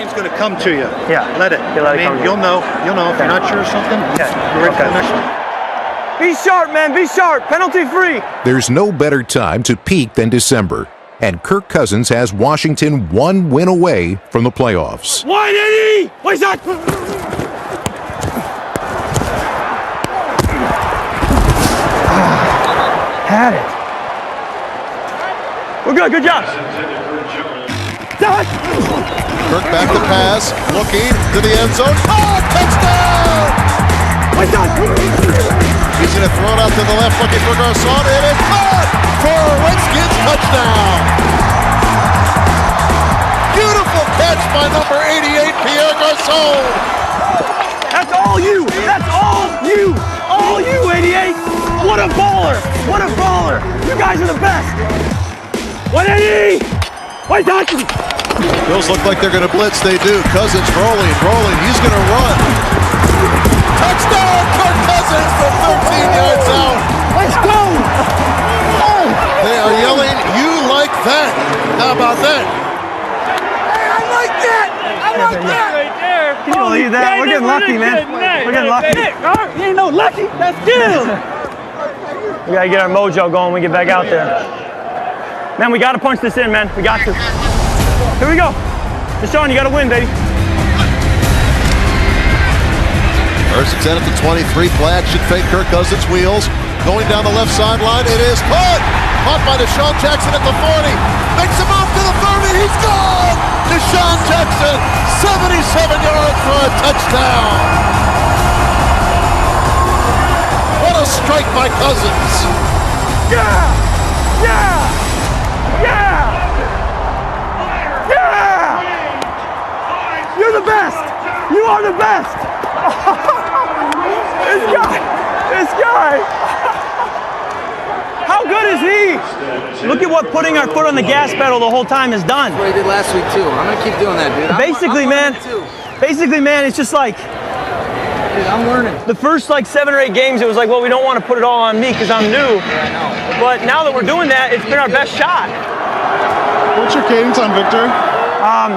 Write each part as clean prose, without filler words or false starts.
game's going to come to you. Yeah. Let it. You'll know if you're not sure of something. You're ready for the next one. Be sharp, man. Be sharp. Penalty free. There's no better time to peak than December, and Kirk Cousins has Washington 1 win away from the playoffs. Wide Eddie! What's that? Had it. We're good. Good job. Kirk back to pass, looking to the end zone. Oh, touchdown! He's going to throw it out to the left, looking for Garcon, and it's caught for a Redskins touchdown. Beautiful catch by number 88, Pierre Garcon. That's all you. That's all you. All you, 88. What a baller. What a baller. You guys are the best. 180. Wait, Dodson. Bills look like they're going to blitz. They do. Cousins rolling. He's going to run. Touchdown, Kirk Cousins from 13 yards out. Let's go. They are yelling, "You like that?" How about that? Hey, I like that. I like that. Right there. Can you believe that? We're getting lucky, man. We're getting lucky. You ain't no lucky. That's good. We got to get our mojo going when we get back out there. Man, we got to punch this in, man. We got to. Here we go. Deshaun, you got to win, baby. First and 10 at the 23. Play action fake. Kirk Cousins wheels. Going down the left sideline. It is caught. Caught by Deshaun Jackson at the 40. Makes him off to the 30. He's gone. Deshaun Jackson, 77 yards for a touchdown. What a strike by Cousins. Yeah! Yeah! Yeah! Yeah! You're the best! You are the best! This guy! How good is he? Look at what putting our foot on the gas pedal the whole time has done. That's what he did last week too. I'm gonna keep doing that, dude. Basically, man, it's just like, dude, I'm learning. The first 7 or 8 games, it was like, well, we don't want to put it all on me because I'm new. Yeah, I know. But now that we're doing that, it's been our best shot. What's your cadence on Victor?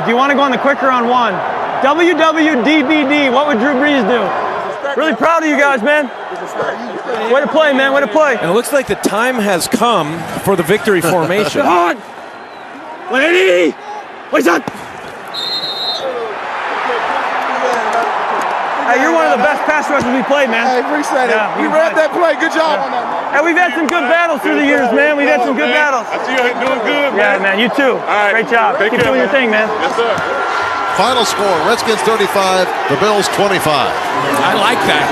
Do you want to go on the quicker on one? WWDBD, what would Drew Brees do? Really proud of you guys, man. Way to play, man. Way to play. And it looks like the time has come for the victory formation. On! 180! What's that? Hey, you're one of the best pass rushers we played, man. I appreciate it. You read that play. Good job on that. And we've had some good battles through the years, man. We've had some good battles. I see you doing good, man. Yeah, man. You too. All right. Great job. Keep doing your thing, man. Yes, sir. Final score, Redskins 35, the Bills 25. I like that.